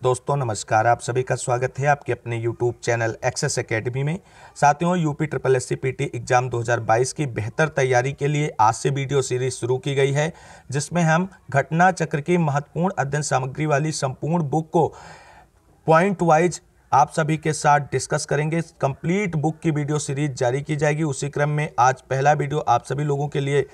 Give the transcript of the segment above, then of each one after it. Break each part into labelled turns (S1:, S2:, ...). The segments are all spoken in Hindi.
S1: दोस्तों नमस्कार, आप सभी का स्वागत है आपके अपने YouTube चैनल एक्सेस एकेडमी में। साथियों, UP triple S C PT exam 2022 की बेहतर तैयारी के लिए आज से वीडियो सीरीज शुरू की गई है, जिसमें हम घटना चक्र की महत्वपूर्ण अध्ययन सामग्री वाली संपूर्ण बुक को पॉइंट वाइज आप सभी के साथ डिस्कस करेंगे। कंप्लीट बुक की वीडियो सीरीज जारी की जाएगी। उसी क्रम में आज पहला वीडियो आप सभी लोगों के लिए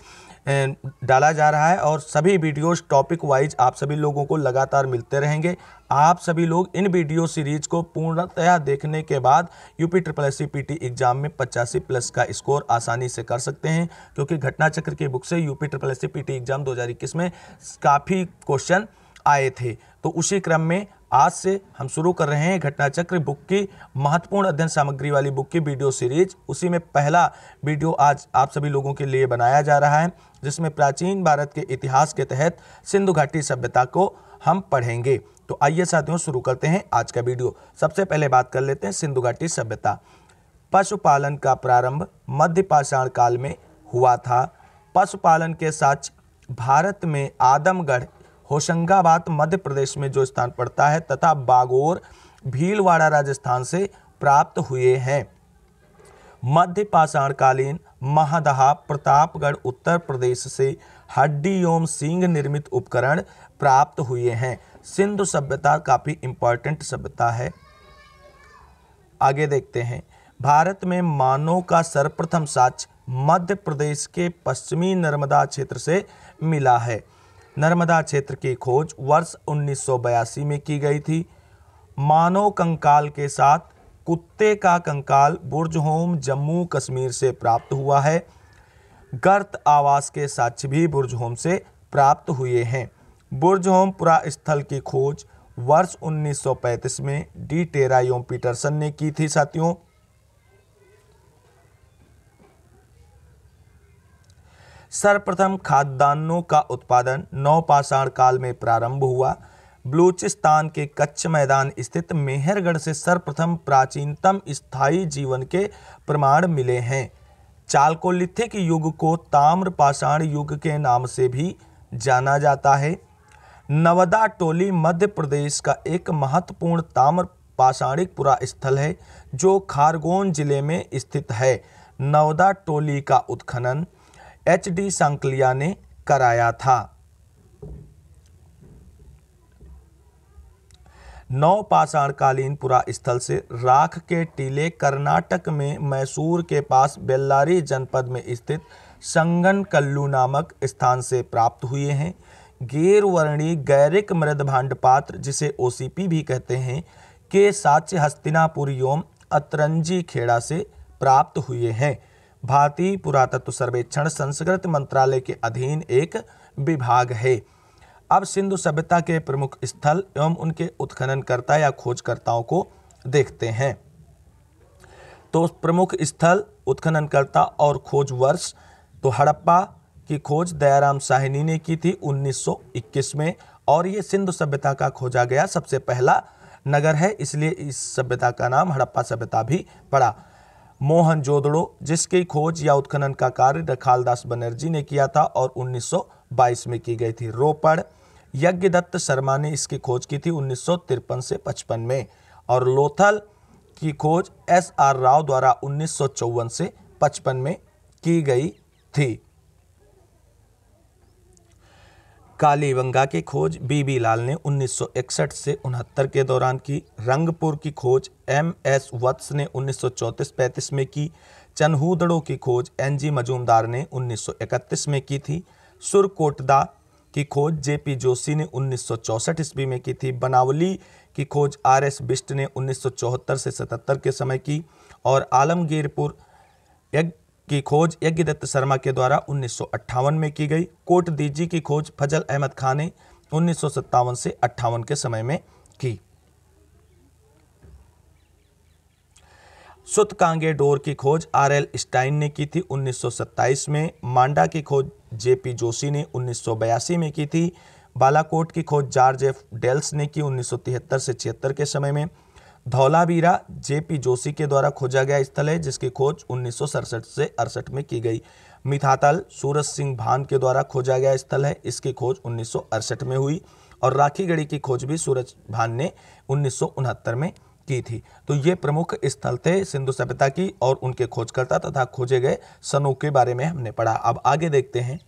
S1: डाला जा रहा है और सभी वीडियोस टॉपिक वाइज आप सभी लोगों को लगातार मिलते रहेंगे। आप सभी लोग इन वीडियो सीरीज को पूर्णतया देखने के बाद UP triple S C PT exam में 85+ का स्कोर आसानी से कर सकते हैं, क्योंकि घटना चक्र की बुक से UP triple S C PT exam 2021 में काफ़ी क्वेश्चन आए थे। तो उसी क्रम में आज से हम शुरू कर रहे हैं घटना चक्र बुक की महत्वपूर्ण अध्ययन सामग्री वाली बुक की वीडियो सीरीज। उसी में पहला वीडियो आज आप सभी लोगों के लिए बनाया जा रहा है, जिसमें प्राचीन भारत के इतिहास के तहत सिंधु घाटी सभ्यता को हम पढ़ेंगे। तो आइए साथियों शुरू करते हैं आज का वीडियो। सबसे पहले बात कर लेते हैं सिंधु घाटी सभ्यता। पशुपालन का प्रारंभ मध्य पाषाण काल में हुआ था। पशुपालन के साक्ष्य भारत में आदमगढ़, होशंगाबाद मध्य प्रदेश में जो स्थान पड़ता है, तथा बागोर, भीलवाड़ा राजस्थान से प्राप्त हुए हैं। मध्य पाषाणकालीन महादहा, प्रतापगढ़ उत्तर प्रदेश से हड्डी एवं सींग निर्मित उपकरण प्राप्त हुए हैं। सिंधु सभ्यता काफी इंपॉर्टेंट सभ्यता है। आगे देखते हैं। भारत में मानव का सर्वप्रथम साक्ष्य मध्य प्रदेश के पश्चिमी नर्मदा क्षेत्र से मिला है। नर्मदा क्षेत्र की खोज वर्ष 1982 में की गई थी। मानव कंकाल के साथ कुत्ते का कंकाल बुर्जहोम जम्मू कश्मीर से प्राप्त हुआ है। गर्त आवास के साक्ष्य भी बुर्जहोम से प्राप्त हुए हैं। बुर्जहोम पुरास्थल की खोज वर्ष 1935 में डी टेरा एवं पीटरसन ने की थी। साथियों, सर्वप्रथम खाद्यान्नों का उत्पादन नवपाषाण काल में प्रारंभ हुआ। बलूचिस्तान के कच्छ मैदान स्थित मेहरगढ़ से सर्वप्रथम प्राचीनतम स्थायी जीवन के प्रमाण मिले हैं। चालकोलिथिक युग को ताम्रपाषाण युग के नाम से भी जाना जाता है। नवदा टोली मध्य प्रदेश का एक महत्वपूर्ण ताम्रपाषाणिक पुरास्थल है, जो खारगोन जिले में स्थित है। नवदा टोली का उत्खनन HD सांकलिया ने कराया था। नवपाषाणकालीन पुरास्थल से राख के टीले कर्नाटक में मैसूर के पास बेल्लारी जनपद में स्थित संगनकल्लू नामक स्थान से प्राप्त हुए हैं। गैरवर्णी गैरिक मृद भांड पात्र, जिसे OCP भी कहते हैं, के साक्ष्य हस्तिनापुर एवं अतरंजी खेड़ा से प्राप्त हुए हैं। भारतीय पुरातत्व सर्वेक्षण संस्कृत मंत्रालय के अधीन एक विभाग है। अब सिंधु सभ्यता के प्रमुख स्थल एवं उनके उत्खननकर्ता या खोजकर्ताओं को देखते हैं। तो प्रमुख स्थल, उत्खननकर्ता और खोज वर्ष, तो हड़प्पा की खोज दयाराम साहनी ने की थी 1921 में, और ये सिंधु सभ्यता का खोजा गया सबसे पहला नगर है, इसलिए इस सभ्यता का नाम हड़प्पा सभ्यता भी पड़ा। मोहनजोदड़ो, जिसकी खोज या उत्खनन का कार्य रखालदास बनर्जी ने किया था और 1922 में की गई थी। रोपड़, यज्ञदत्त शर्मा ने इसकी खोज की थी 1953 से 55 में, और लोथल की खोज SR राव द्वारा 1954 से 55 में की गई थी। कालीबंगा की खोज BB लाल ने 1961 से 69 के दौरान की। रंगपुर की खोज MS वत्स ने 1934-35 में की। चन्हूदड़ो की खोज NG मजूमदार ने 1931 में की थी। सुरकोटदा की खोज JP जोशी ने 1964 ईस्वी में की थी। बनावली की खोज RS बिष्ट ने 1974 से 77 के समय की, और आलमगीरपुर की खोज यज्ञदत्त शर्मा के द्वारा 1958 में की गई। कोट दीजी की खोज फजल अहमद खान ने 1957 से 58 के समय में की। सुतकांगे डोर की खोज RL स्टाइन ने की थी 1927 में। मांडा की खोज JP जोशी ने 1982 में की थी। बालाकोट की खोज जॉर्ज F डेल्स ने की 1973 से 76 के समय में। धौलावीरा JP जोशी के द्वारा खोजा गया स्थल है, जिसकी खोज 1967 से 68 में की गई। मिथातल सूरज सिंह भान के द्वारा खोजा गया स्थल है, इसकी खोज 1968 में हुई। और राखी गढ़ी की खोज भी सूरज भान ने 1969 में की थी। तो ये प्रमुख स्थल थे सिंधु सभ्यता की और उनके खोजकर्ता तथा खोजे गए सनों के बारे में हमने पढ़ा। अब आगे देखते हैं।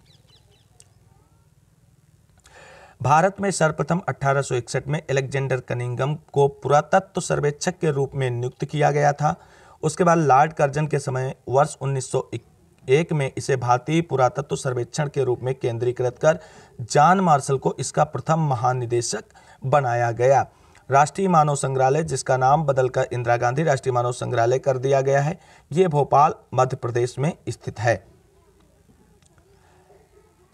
S1: भारत में सर्वप्रथम 1861 में अलेक्जेंडर कनिंघम को पुरातत्व सर्वेक्षक के रूप में नियुक्त किया गया था। उसके बाद लॉर्ड कर्जन के समय वर्ष 1901 में इसे भारतीय पुरातत्व सर्वेक्षण के रूप में केंद्रीकृत कर जॉन मार्शल को इसका प्रथम महानिदेशक बनाया गया। राष्ट्रीय मानव संग्रहालय, जिसका नाम बदलकर इंदिरा गांधी राष्ट्रीय मानव संग्रहालय कर दिया गया है, ये भोपाल मध्य प्रदेश में स्थित है।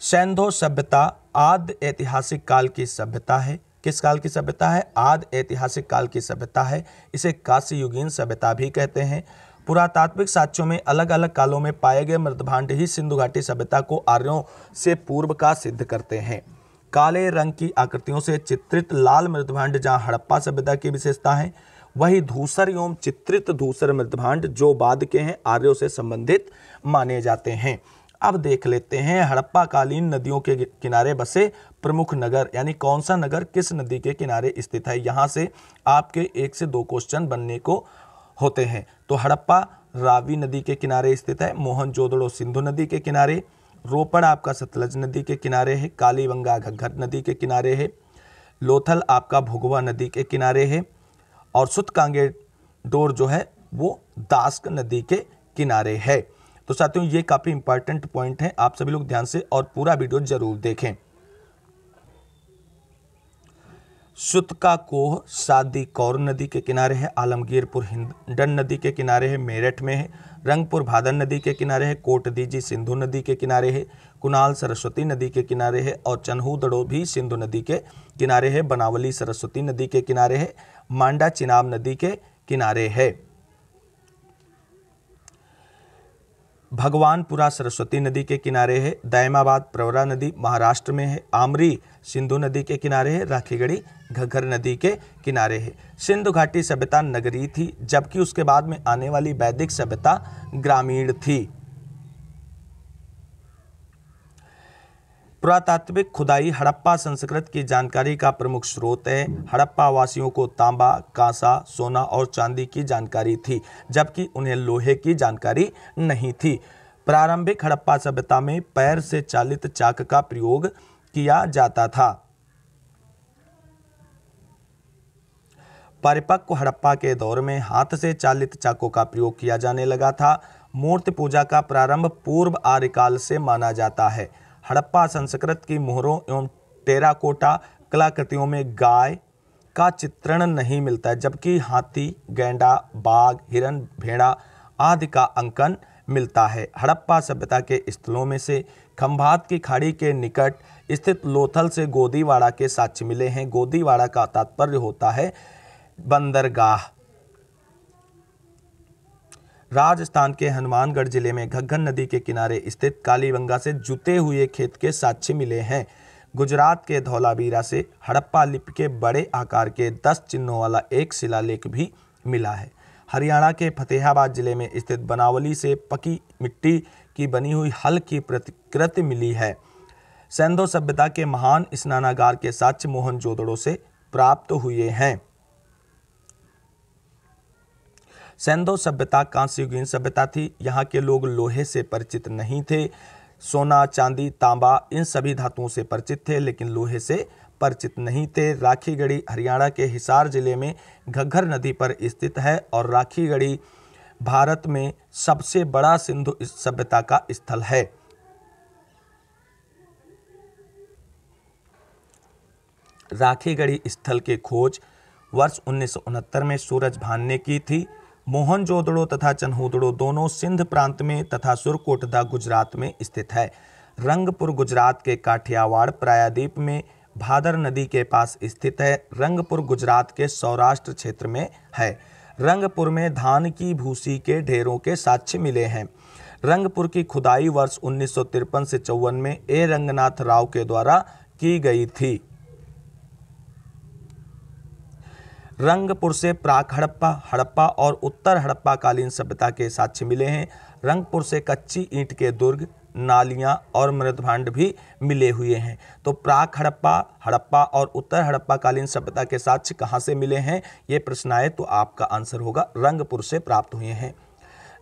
S1: सिंधु सभ्यता आदि ऐतिहासिक काल की सभ्यता है। किस काल की सभ्यता है? आदि ऐतिहासिक काल की सभ्यता है। इसे कांस्य युगीन सभ्यता भी कहते हैं। पुरातात्विक साक्ष्यों में अलग अलग कालों में पाए गए मृदभांड ही सिंधु घाटी सभ्यता को आर्यों से पूर्व का सिद्ध करते हैं। काले रंग की आकृतियों से चित्रित लाल मृदभांड जहाँ हड़प्पा सभ्यता की विशेषता है, वही धूसर एवं चित्रित धूसर मृदभांड जो बाद के हैं आर्यों से संबंधित माने जाते हैं। अब देख लेते हैं हड़प्पा कालीन नदियों के किनारे बसे प्रमुख नगर, यानी कौन सा नगर किस नदी के किनारे स्थित है। यहाँ से आपके 1 से 2 क्वेश्चन बनने को होते हैं। तो हड़प्पा रावी नदी के किनारे स्थित है, मोहनजोदड़ो सिंधु नदी के किनारे, रोपड़ आपका सतलज नदी के किनारे है, कालीबंगा घग्गर नदी के किनारे है, लोथल आपका भुगवा नदी के किनारे है और सुतकांगेडोर जो है वो दास्क नदी के किनारे है। तो साथियों ये काफ़ी इंपॉर्टेंट पॉइंट है, आप सभी लोग ध्यान से और पूरा वीडियो जरूर देखें। सुतका कोह सादी कौर नदी के किनारे है, आलमगीरपुर हिंडन नदी के किनारे है, मेरठ में है, रंगपुर भादर नदी के किनारे है, कोटदीजी सिंधु नदी के किनारे है, कुनाल सरस्वती नदी के किनारे है और चन्हूदड़ो भी सिंधु नदी के किनारे है, बनावली सरस्वती नदी के किनारे है, मांडा चिनाब नदी के किनारे है, भगवानपुरा सरस्वती नदी के किनारे है, दायमाबाद प्रवरा नदी महाराष्ट्र में है, आमरी सिंधु नदी के किनारे है, राखीगढ़ी घग्गर नदी के किनारे है। सिंधु घाटी सभ्यता नगरीय थी, जबकि उसके बाद में आने वाली वैदिक सभ्यता ग्रामीण थी। पुरातात्विक खुदाई हड़प्पा संस्कृत की जानकारी का प्रमुख स्रोत है। हड़प्पा वासियों को तांबा, कांसा, सोना और चांदी की जानकारी थी, जबकि उन्हें लोहे की जानकारी नहीं थी। प्रारंभिक हड़प्पा सभ्यता में पैर से चालित चाक का प्रयोग किया जाता था। परिपक्व हड़प्पा के दौर में हाथ से चालित चाकों का प्रयोग किया जाने लगा था। मूर्ति पूजा का प्रारंभ पूर्व आर्यकाल से माना जाता है। हड़प्पा संस्कृत की मोहरों एवं टेराकोटा कलाकृतियों में गाय का चित्रण नहीं मिलता है, जबकि हाथी, गैंडा, बाघ, हिरन, भेड़ा आदि का अंकन मिलता है। हड़प्पा सभ्यता के स्थलों में से खंभात की खाड़ी के निकट स्थित लोथल से गोदीवाड़ा के साक्ष्य मिले हैं। गोदीवाड़ा का तात्पर्य होता है बंदरगाह। राजस्थान के हनुमानगढ़ जिले में घग्गर नदी के किनारे स्थित कालीबंगा से जुते हुए खेत के साक्ष्य मिले हैं। गुजरात के धौलावीरा से हड़प्पा लिपि के बड़े आकार के 10 चिन्हों वाला एक शिलालेख भी मिला है। हरियाणा के फतेहाबाद जिले में स्थित बनावली से पकी मिट्टी की बनी हुई हल की प्रतिकृति मिली है। सिंधु सभ्यता के महान स्नानागार के साक्ष्य मोहनजोदड़ो से प्राप्त हुए हैं। सिंधु सभ्यता कांस्य युगीन सभ्यता थी। यहाँ के लोग लोहे से परिचित नहीं थे। सोना, चांदी, तांबा इन सभी धातुओं से परिचित थे, लेकिन लोहे से परिचित नहीं थे। राखीगढ़ी हरियाणा के हिसार जिले में घग्गर नदी पर स्थित है और राखीगढ़ी भारत में सबसे बड़ा सिंधु सभ्यता का स्थल है। राखीगढ़ी स्थल की खोज वर्ष 1969 में सूरज भान ने की थी। मोहनजोदड़ो तथा चन्हूदड़ो दोनों सिंध प्रांत में तथा सुरकोटदा गुजरात में स्थित है। रंगपुर गुजरात के काठियावाड़ प्रायद्वीप में भादर नदी के पास स्थित है। रंगपुर गुजरात के सौराष्ट्र क्षेत्र में है। रंगपुर में धान की भूसी के ढेरों के साक्ष्य मिले हैं। रंगपुर की खुदाई वर्ष 1953 से 54 में ए रंगनाथ राव के द्वारा की गई थी। रंगपुर से प्राक हड़प्पा, हड़प्पा और उत्तर हड़प्पा कालीन सभ्यता के साक्ष्य मिले हैं। रंगपुर से कच्ची ईंट के दुर्ग, नालियां और मृदभांड भी मिले हुए हैं। तो प्राक हड़प्पा, हड़प्पा और उत्तर हड़प्पा कालीन सभ्यता के साक्ष्य कहाँ से मिले हैं, ये प्रश्न आए तो आपका आंसर होगा रंगपुर से प्राप्त हुए हैं।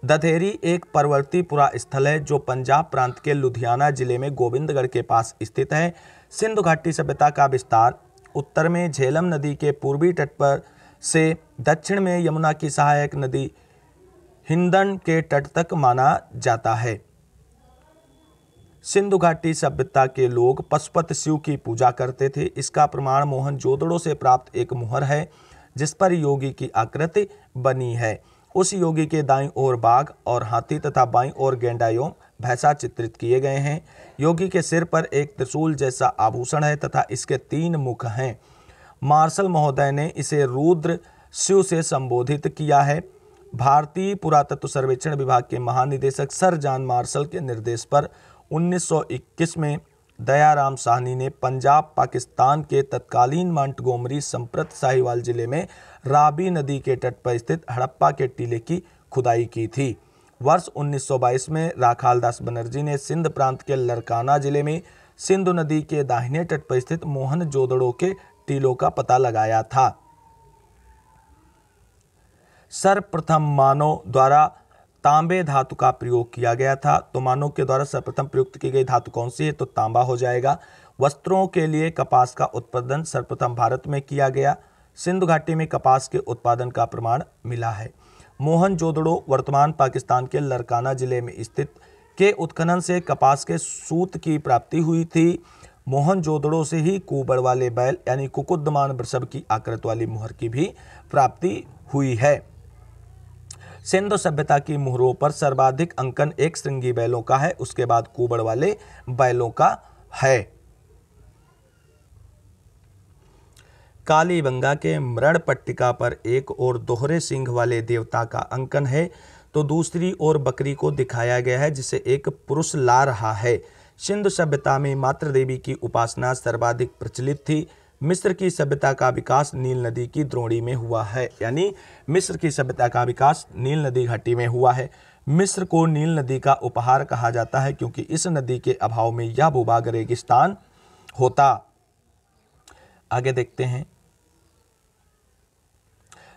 S1: दधेरी एक पर्वतीय पुरा स्थल है जो पंजाब प्रांत के लुधियाना जिले में गोविंदगढ़ के पास स्थित है। सिंधु घाटी सभ्यता का विस्तार उत्तर में झेलम नदी के पूर्वी तट पर से दक्षिण में यमुना की सहायक नदी हिंदन के तट तक माना जाता है। सिंधु घाटी सभ्यता के लोग पशुपति शिव की पूजा करते थे। इसका प्रमाण मोहनजोदड़ो से प्राप्त एक मुहर है जिस पर योगी की आकृति बनी है। उस योगी के दाईं ओर बाघ और हाथी तथा बाईं ओर गैंडा एवं भैंसा चित्रित किए गए हैं। योगी के सिर पर एक त्रिशूल जैसा आभूषण है तथा इसके 3 मुख हैं। मार्शल महोदय ने इसे रुद्र शिव से संबोधित किया है। भारतीय पुरातत्व सर्वेक्षण विभाग के महानिदेशक सर जॉन मार्शल के निर्देश पर 1921 में दयाराम साहनी ने पंजाब पाकिस्तान के तत्कालीन मोंटगोमरी संप्रत साहिवाल जिले में रावी नदी के तट पर स्थित हड़प्पा के टीले की खुदाई की थी। वर्ष 1922 में राखालदास बनर्जी ने सिंध प्रांत के लरकाना जिले में सिंधु नदी के दाहिने तट पर स्थित मोहनजोदड़ो के टीलों का पता लगाया था। सर्वप्रथम मानव द्वारा तांबे धातु का प्रयोग किया गया था। तो मानव के द्वारा सर्वप्रथम प्रयुक्त की गई धातु कौन सी है, तो तांबा हो जाएगा। वस्त्रों के लिए कपास का उत्पादन सर्वप्रथम भारत में किया गया। सिंधु घाटी में कपास के उत्पादन का प्रमाण मिला है। मोहनजोदड़ो वर्तमान पाकिस्तान के लरकाना जिले में स्थित के उत्खनन से कपास के सूत की प्राप्ति हुई थी। मोहनजोदड़ो से ही कुबड़ वाले बैल यानी कुकुद्यमान वृषभ की आकृति वाली मुहर की भी प्राप्ति हुई है। सिंधु सभ्यता की मुहरों पर सर्वाधिक अंकन एक श्रृंगी बैलों का है, उसके बाद कुबड़ वाले बैलों का है। कालीबंगा के मृण पट्टिका पर एक और दोहरे सिंह वाले देवता का अंकन है तो दूसरी ओर बकरी को दिखाया गया है जिसे एक पुरुष ला रहा है। सिंधु सभ्यता में मातृ देवी की उपासना सर्वाधिक प्रचलित थी। मिस्र की सभ्यता का विकास नील नदी की द्रोणी में हुआ है, यानी मिस्र की सभ्यता का विकास नील नदी घाटी में हुआ है। मिस्र को नील नदी का उपहार कहा जाता है क्योंकि इस नदी के अभाव में यह भूभाग रेगिस्तान होता। आगे देखते हैं।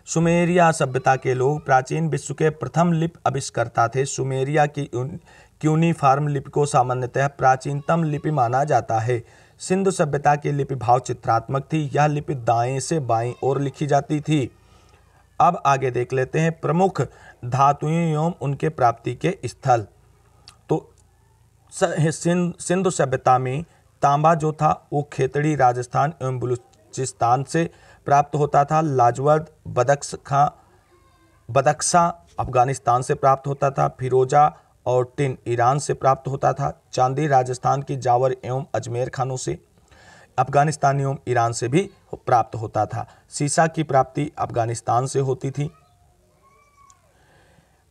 S1: सुमेरिया सभ्यता के लोग प्राचीन विश्व के प्रथम लिपि आविष्कर्ता थे। सुमेरिया की क्यूनिफॉर्म लिपि को सामान्यतः प्राचीनतम लिपि माना जाता है। सिंधु सभ्यता की लिपि भाव चित्रात्मक थी। यह लिपि दाएं से बाईं ओर लिखी जाती थी। अब आगे देख लेते हैं प्रमुख धातुओं एवं उनके प्राप्ति के स्थल। तो सिंधु सभ्यता में तांबा जो था वो खेतड़ी राजस्थान एवं बलूचिस्तान से प्राप्त होता था। लाजवर्द बदख्शा अफगानिस्तान से प्राप्त होता था। फिरोजा और टिन ईरान से प्राप्त होता था। चांदी राजस्थान की जावर एवं अजमेर खानों से, अफगानिस्तान एवं ईरान से भी प्राप्त होता था। सीसा की प्राप्ति अफगानिस्तान से होती थी।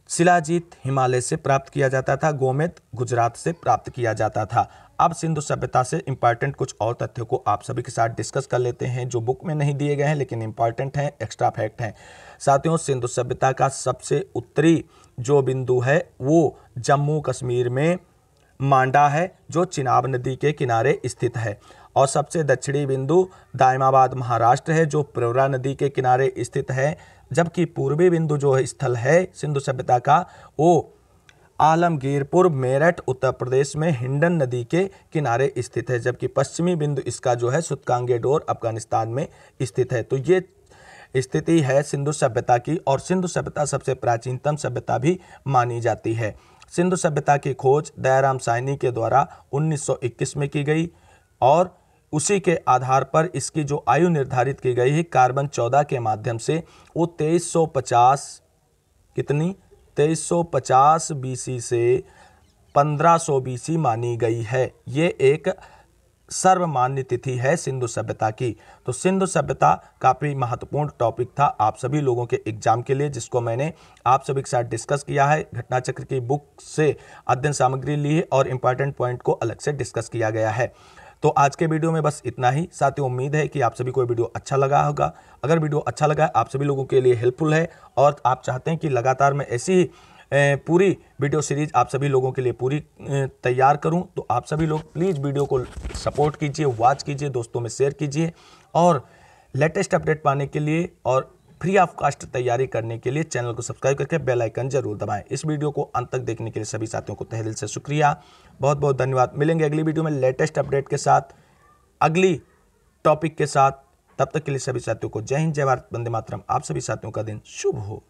S1: शिलाजीत हिमालय से प्राप्त किया जाता था। गोमेद गुजरात से प्राप्त किया जाता था। अब सिंधु सभ्यता से इंपॉर्टेंट कुछ और तथ्यों को आप सभी के साथ डिस्कस कर लेते हैं जो बुक में नहीं दिए गए हैं लेकिन इंपॉर्टेंट हैं, एक्स्ट्रा फैक्ट हैं। साथियों, सिंधु सभ्यता का सबसे उत्तरी जो बिंदु है वो जम्मू कश्मीर में मांडा है जो चिनाब नदी के किनारे स्थित है, और सबसे दक्षिणी बिंदु दायमाबाद महाराष्ट्र है जो प्रवरा नदी के किनारे स्थित है, जबकि पूर्वी बिंदु जो स्थल है सिंधु सभ्यता का वो आलमगीरपुर मेरठ उत्तर प्रदेश में हिंडन नदी के किनारे स्थित है, जबकि पश्चिमी बिंदु इसका जो है सुतकांगेडोर अफगानिस्तान में स्थित है। तो ये स्थिति है सिंधु सभ्यता की, और सिंधु सभ्यता सबसे प्राचीनतम सभ्यता भी मानी जाती है। सिंधु सभ्यता की खोज दयाराम साहनी के द्वारा 1921 में की गई और उसी के आधार पर इसकी जो आयु निर्धारित की गई है कार्बन 14 के माध्यम से वो 2350 बीसी से 1500 बीसी मानी गई है। ये एक सर्वमान्य तिथि है सिंधु सभ्यता की। तो सिंधु सभ्यता काफ़ी महत्वपूर्ण टॉपिक था आप सभी लोगों के एग्जाम के लिए, जिसको मैंने आप सभी के साथ डिस्कस किया है। घटना चक्र की बुक से अध्ययन सामग्री ली है और इंपॉर्टेंट पॉइंट को अलग से डिस्कस किया गया है। तो आज के वीडियो में बस इतना ही। साथियों, उम्मीद है कि आप सभी को वीडियो अच्छा लगा होगा। अगर वीडियो अच्छा लगा आप सभी लोगों के लिए हेल्पफुल है और आप चाहते हैं कि लगातार मैं ऐसी ही पूरी वीडियो सीरीज आप सभी लोगों के लिए पूरी तैयार करूं, तो आप सभी लोग प्लीज़ वीडियो को सपोर्ट कीजिए, वॉच कीजिए, दोस्तों में शेयर कीजिए और लेटेस्ट अपडेट पाने के लिए और फ्री ऑफ कास्ट तैयारी करने के लिए चैनल को सब्सक्राइब करके बेल आइकन जरूर दबाएं। इस वीडियो को अंत तक देखने के लिए सभी साथियों को तहे दिल से शुक्रिया, बहुत बहुत धन्यवाद। मिलेंगे अगली वीडियो में लेटेस्ट अपडेट के साथ, अगली टॉपिक के साथ। तब तक के लिए सभी साथियों को जय हिंद, जय भारत, वंदे मातरम। आप सभी साथियों का दिन शुभ हो।